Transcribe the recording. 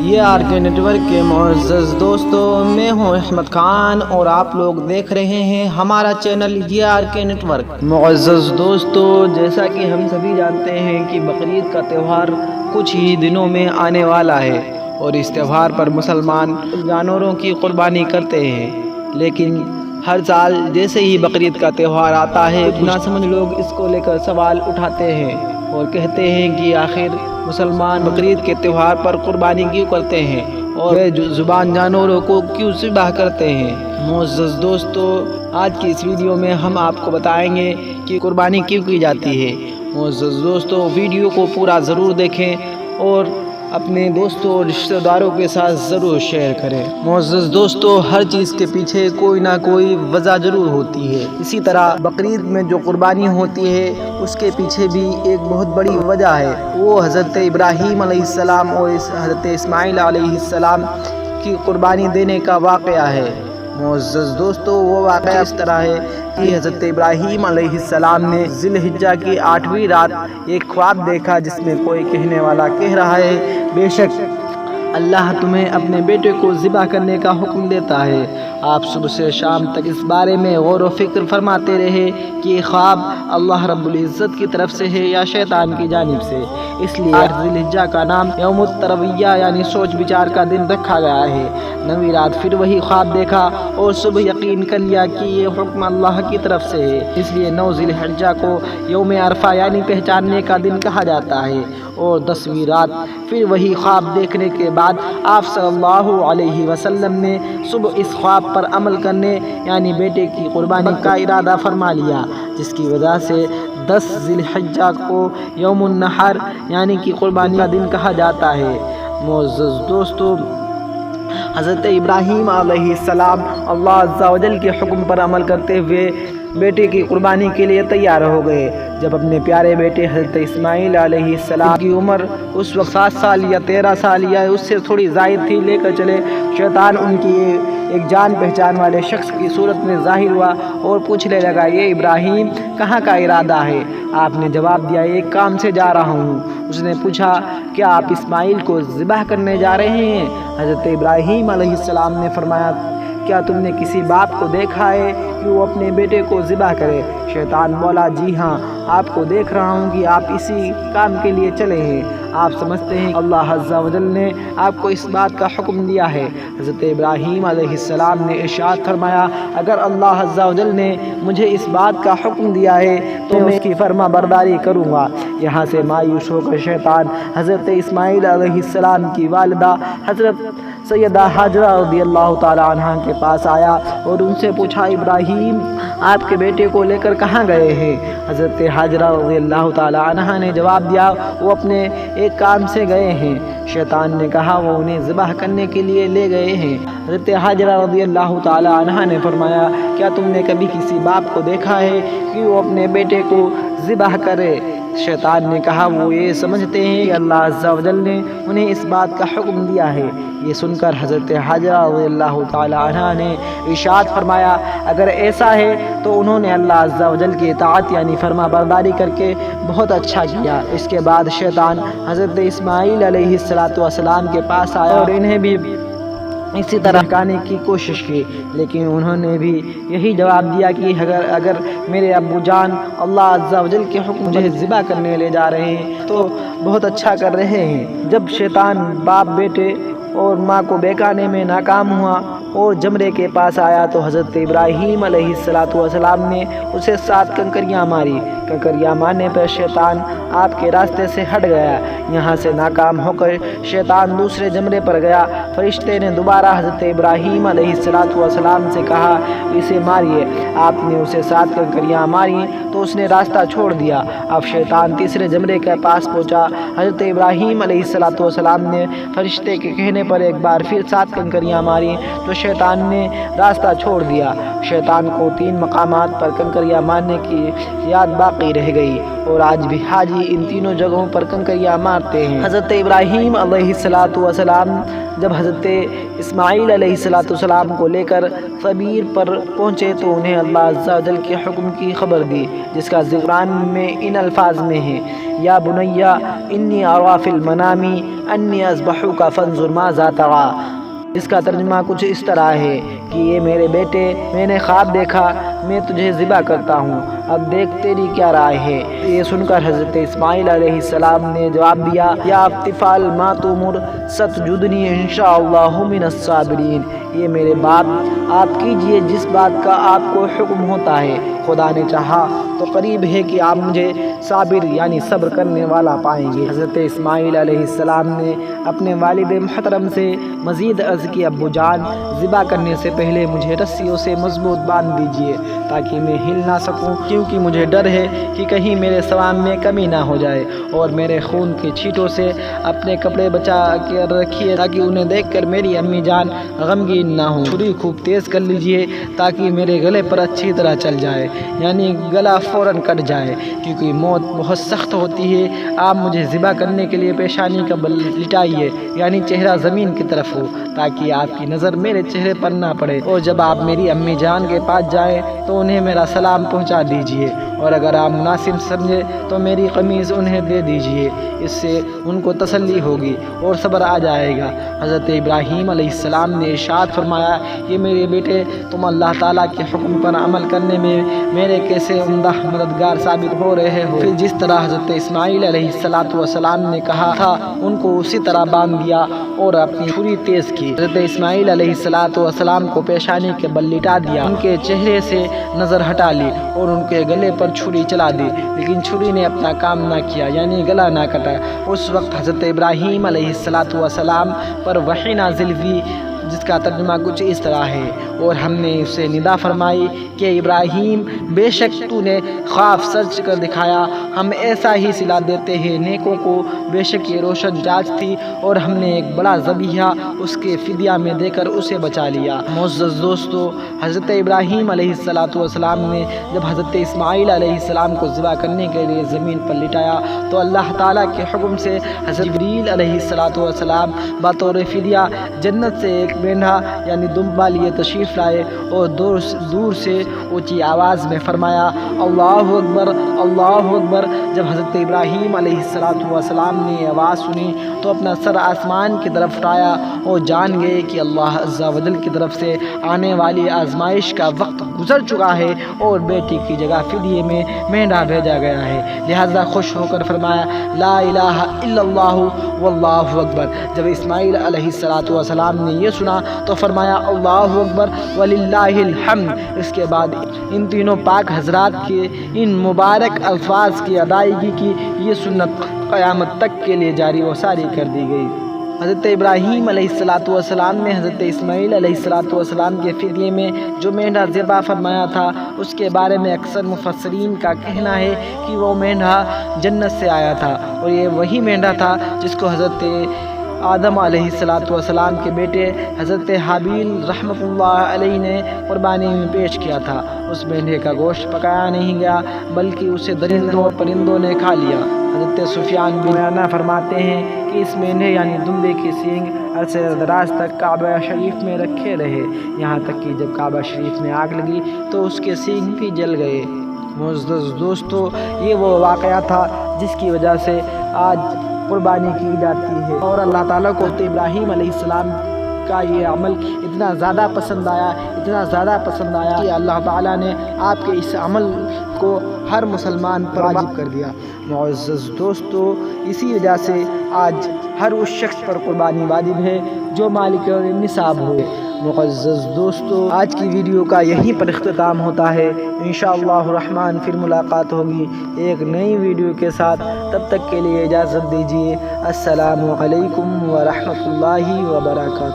یہ آر کے نیٹورک کے معزز دوستو، میں ہوں احمد خان اور آپ لوگ دیکھ رہے ہیں ہمارا چینل یہ آر کے نیٹورک۔ معزز دوستو، جیسا کہ ہم سبھی جانتے ہیں کہ بقرعید کا تہوار کچھ ہی دنوں میں آنے والا ہے اور اس تہوار پر مسلمان جانوروں کی قربانی کرتے ہیں، لیکن ہر سال جیسے ہی بقرعید کا تہوار آتا ہے کچھ ناسمجھ لوگ اس کو لے کر سوال اٹھاتے ہیں اور کہتے ہیں کہ آخر مسلمان بقرعید کے تہوار پر قربانی کیوں کرتے ہیں اور زبان جانوروں کو کیوں ذبح کرتے ہیں۔ معزز دوستو، آج کی اس ویڈیو میں ہم آپ کو بتائیں گے کہ قربانی کیوں کی جاتی ہے۔ معزز دوستو، ویڈیو کو پورا ضرور دیکھیں اور اپنے دوستوں اور رشتہ داروں کے ساتھ ضرور شیئر کریں۔ معزز دوستو، ہر چیز کے پیچھے کوئی نہ کوئی وجہ ضرور ہوتی ہے، اسی طرح بقرعید میں جو قربانی ہوتی ہے اس کے پیچھے بھی ایک بہت بڑی وجہ ہے، وہ حضرت ابراہیم علیہ السلام اور حضرت اسماعیل علیہ السلام کی قربانی دینے کا واقعہ ہے۔ معزز دوستو، وہ واقعہ اس طرح ہے کہ حضرت ابراہیم علیہ السلام نے ذی الحجہ کی 8ویں رات ایک خواب دیکھا جس میں کوئی کہنے والا کہہ رہا ہے، بے شک اللہ تمہیں اپنے بیٹے کو ذبح کرنے کا حکم دیتا ہے۔ آپ صبح سے شام تک اس بارے میں غور و فکر فرماتے رہے کہ یہ خواب اللہ رب العزت کی طرف سے ہے یا شیطان کی جانب سے، اس لیے ذی الحجہ کا نام یوم الترویہ یعنی سوچ بچار کا دن رکھا گیا ہے۔ 9ویں رات پھر وہی خواب دیکھا اور صبح یقین کر لیا کہ یہ حکم اللہ کی طرف سے ہے، اس لیے 9 ذی الحجہ کو یوم عرفہ یعنی پہچاننے کا دن کہا جاتا ہے۔ اور 10ویں رات پھر وہی خواب دیکھنے کے بعد آپ صلی اللہ علیہ وسلم نے صبح اس خواب پر عمل کرنے یعنی بیٹے کی قربانی کا ارادہ فرما لیا، جس کی وجہ سے 10 ذی الحجہ کو یوم النحر یعنی کہ قربانی کا دن کہا جاتا ہے۔ معزز دوستو، حضرت ابراہیم علیہ السلام اللہ عز و جل کے حکم پر عمل کرتے ہوئے بیٹے کی قربانی کے لیے تیار ہو گئے۔ جب اپنے پیارے بیٹے حضرت اسماعیل علیہ السلام کی عمر اس وقت 7 سال یا 13 سال یا اس سے تھوڑی زائد تھی لے کر چلے، شیطان ان کی ایک جان پہچان والے شخص کی صورت میں ظاہر ہوا اور پوچھنے لگا، یہ ابراہیم کہاں کا ارادہ ہے؟ آپ نے جواب دیا، ایک کام سے جا رہا ہوں۔ اس نے پوچھا، کیا آپ اسماعیل کو ذبح کرنے جا رہے ہیں؟ حضرت ابراہیم علیہ السلام نے فرمایا، کیا تم نے کسی باپ کو دیکھا ہے کہ وہ اپنے بیٹے کو ذبح کرے؟ شیطان بولا، جی ہاں، آپ کو دیکھ رہا ہوں کہ آپ اسی کام کے لیے چلے ہیں۔ آپ سمجھتے ہیں کہ اللہ عز و جل نے آپ کو اس بات کا حکم دیا ہے؟ حضرت ابراہیم علیہ السلام نے ارشاد فرمایا، اگر اللہ عز و جل نے مجھے اس بات کا حکم دیا ہے تو میں اس کی فرما برداری کروں گا۔ یہاں سے مایوس ہو کر شیطان حضرت اسماعیل علیہ السلام کی والدہ حضرت سیدہ حاجرہ رضی اللہ تعالیٰ عنہ کے پاس آیا اور ان سے پوچھا، ابراہیم آپ کے بیٹے کو لے کر کہاں گئے ہیں؟ حضرت حاجرہ رضی اللہ تعالیٰ عنہ نے جواب دیا، وہ اپنے ایک کام سے گئے ہیں۔ شیطان نے کہا، وہ انہیں ذبح کرنے کے لیے لے گئے ہیں۔ حضرت حاجرہ رضی اللہ تعالیٰ عنہ نے فرمایا، کیا تم نے کبھی کسی باپ کو دیکھا ہے کہ وہ اپنے بیٹے کو ذبح کرے؟ شیطان نے کہا، وہ یہ سمجھتے ہیں کہ اللہ عز و جل نے انہیں اس بات کا حکم دیا ہے۔ یہ سن کر حضرت حاجرہ رضی اللہ تعالیٰ عنہ نے ارشاد فرمایا، اگر ایسا ہے تو انہوں نے اللہ عز و جل کی اطاعت یعنی فرما برداری کر کے بہت اچھا کیا۔ اس کے بعد شیطان حضرت اسماعیل علیہ السلام کے پاس آیا اور انہیں بھی اسی طرح کہنے کی کوشش کی، لیکن انہوں نے بھی یہی جواب دیا کہ اگر میرے ابو جان اللہ عز و جل کے حکم مجھے ذبح کرنے لے جا رہے ہیں تو بہت اچھا کر رہے ہیں۔ جب شیطان باپ بیٹے اور ماں کو بہکانے میں ناکام ہوا اور جمرے کے پاس آیا تو حضرت ابراہیم علیہ السلام نے اسے 7 کنکریاں ماری۔ کنکریاں مارنے پر شیطان آپ کے راستے سے ہٹ گیا۔ یہاں سے ناکام ہو کر شیطان دوسرے جمرے پر گیا۔ فرشتے نے دوبارہ حضرت ابراہیم علیہ السلام سے کہا، اسے ماریے۔ آپ نے اسے 7 کنکریاں ماری تو اس نے راستہ چھوڑ دیا۔ اب شیطان تیسرے جمرے کے پاس پہنچا۔ حضرت ابراہیم علیہ السلام نے فرشتے کے کہنے پر ایک بار پھر 7 کنکریاں ماری تو شیطان نے راستہ چھوڑ دیا۔ شیطان کو 3 مقامات پر کنکریاں مارنے کی یاد باقی رہ گئی اور آج بھی حاجی ان تینوں جگہوں پر کنکریاں مارتے ہیں۔ حضرت ابراہیم علیہ السلام جب حضرت اسماعیل علیہ السلام کو لے کر صبیر پر پہنچے تو انہیں اللہ عز و جل کے حکم کی خبر دی، جس کا ذکر قرآن میں ان الفاظ میں ہے، یا بنیا انی ارا فی المنام انی اذبحک فانظر ماذا ترى، اس کا ترجمہ کچھ اس طرح ہے کہ یہ میرے بیٹے، میں نے خواب دیکھا میں تجھے ذبح کرتا ہوں، اب دیکھ تیری کیا رائے ہے۔ یہ سن کر حضرت اسماعیل علیہ السلام نے جواب دیا، یا افعل ما تؤمر ستجدنی انشاءاللہ من الصابرین، یہ میرے باپ آپ کیجئے جس بات کا آپ کو حکم ہوتا ہے، خدا نے چاہا تو قریب ہے کہ آپ مجھے صابر یعنی صبر کرنے والا پائیں گے۔ حضرت اسماعیل علیہ السلام نے اپنے والد محترم سے مزید عرض کی، ابو جان ذبح کرنے سے پہلے مجھے رسیوں سے مضبوط باندھ دیجئے تاکہ میں ہل نہ سکوں، کیونکہ مجھے ڈر ہے کہ کہیں میرے ثواب میں کمی نہ ہو جائے، اور میرے خون کے چھینٹوں سے اپنے کپڑے بچا کے رکھیے تاکہ انہیں دیکھ کر میری امی جان غمگین نہ ہوں۔ چھری خوب تیز کر لیجئے تاکہ میرے گلے پر اچھی طرح چل جائے، یعنی گلا فوراً کٹ جائے، کیونکہ موت بہت سخت ہوتی ہے۔ آپ مجھے ذبح کرنے کے لیے پیشانی کا بل لٹائیے، یعنی چہرہ زمین کی طرف ہو، تاکہ آپ کی نظر میرے چہرے پر نہ پڑے، اور جب آپ میری امی جان کے پاس جائیں تو انہیں میرا سلام پہنچا دیجئے، اور اگر آپ مناسب سمجھے تو میری قمیض انہیں دے دیجئے، اس سے ان کو تسلی ہوگی اور صبر آ جائے گا۔ حضرت ابراہیم علیہ السلام نے ارشاد فرمایا، یہ میرے بیٹے تم اللہ تعالیٰ کے حکم پر عمل کرنے میں میرے کیسے عمدہ مددگار ثابت ہو رہے ہو۔ پھر جس طرح حضرت اسماعیل علیہ السلام نے کہا تھا ان کو اسی طرح باندھ دیا اور اپنی چھری تیز کی۔ حضرت اسماعیل علیہ السلام کو پیشانی کے بل لٹا دیا، ان کے چہرے سے نظر ہٹا لی اور ان کے گلے پر چھری چلا دی، لیکن چھری نے اپنا کام نہ کیا، یعنی گلا نہ کٹا۔ اس وقت حضرت ابراہیم علیہ السلام پر وحی نازل ہوئی جس کا ترجمہ کچھ اس طرح ہے، اور ہم نے اسے ندا فرمائی کہ ابراہیم بے شک تو نے خواب سچ کر دکھایا، ہم ایسا ہی صلا دیتے ہیں نیکوں کو، بے شک یہ روشن چاچ تھی، اور ہم نے ایک بڑا ذبیحہ اس کے فدیہ میں دے کر اسے بچا لیا۔ معزز دوستو، حضرت ابراہیم علیہ السلام نے جب حضرت اسماعیل علیہ السلام کو ذبح کرنے کے لیے زمین پر لٹایا تو اللہ تعالیٰ کے حکم سے حضرت جبریل علیہ السلام بطور فدیہ جنت سے ایک مینڈھا یعنی دمبا لیے تشریف لائے، اور دور سے اونچی آواز میں فرمایا، اللہ اکبر اللہ اکبر۔ جب حضرت ابراہیم علیہ السلام نے آواز سنی تو اپنا سر آسمان کی طرف اٹھایا اور جان گئے کہ اللہ عز و جل کی طرف سے آنے والی آزمائش کا وقت گزر چکا ہے اور بیٹی کی جگہ فدیے میں مینڈھا بھیجا گیا ہے، لہذا خوش ہو کر فرمایا، لا الہ الا اللہ واللہ اکبر۔ جب اسماعیل علیہ السلام نے یہ سنا تو فرمایا، اللہ اکبر وللہ الحمد۔ اس کے بعد ان تینوں پاک حضرات کے ان مبارک الفاظ کی ادائیگی کی یہ سنت قیامت تک کے لیے جاری و ساری کر دی گئی۔ حضرت ابراہیم علیہ السلام نے حضرت اسماعیل علیہ السلام کے فدیے میں جو مینڈھا ذبح فرمایا تھا اس کے بارے میں اکثر مفسرین کا کہنا ہے کہ وہ مینڈھا جنت سے آیا تھا، اور یہ وہی مینڈھا تھا جس کو حضرت آدم علیہ السلام کے بیٹے حضرت حابیل رحمۃ اللہ علیہ نے قربانی میں پیش کیا تھا۔ اس مینڈھے کا گوشت پکایا نہیں گیا بلکہ اسے درندوں اور پرندوں نے کھا لیا۔ حضرت سفیان بن عیینہ فرماتے ہیں کہ اس مینڈھے یعنی دمبے کے سینگ عرصے دراز تک کعبہ شریف میں رکھے رہے، یہاں تک کہ جب کعبہ شریف میں آگ لگی تو اس کے سینگ بھی جل گئے۔ معزز دوستو، یہ وہ واقعہ تھا جس کی وجہ سے آج قربانی کی جاتی ہے، اور اللہ تعالیٰ کو ابراہیم علیہ السلام کا یہ عمل اتنا زیادہ پسند آیا کہ اللہ تعالیٰ نے آپ کے اس عمل کو ہر مسلمان پر واجب کر دیا۔ معزز دوستو، اسی وجہ سے آج ہر اس شخص پر قربانی واجب ہے جو مالک نصاب ہو۔ معزز دوستو، آج کی ویڈیو کا یہیں پر اختتام ہوتا ہے، انشاءاللہ الرحمن پھر ملاقات ہوگی ایک نئی ویڈیو کے ساتھ، تب تک کے لیے اجازت دیجیے۔ السلام علیکم ورحمۃ اللہ وبرکاتہ۔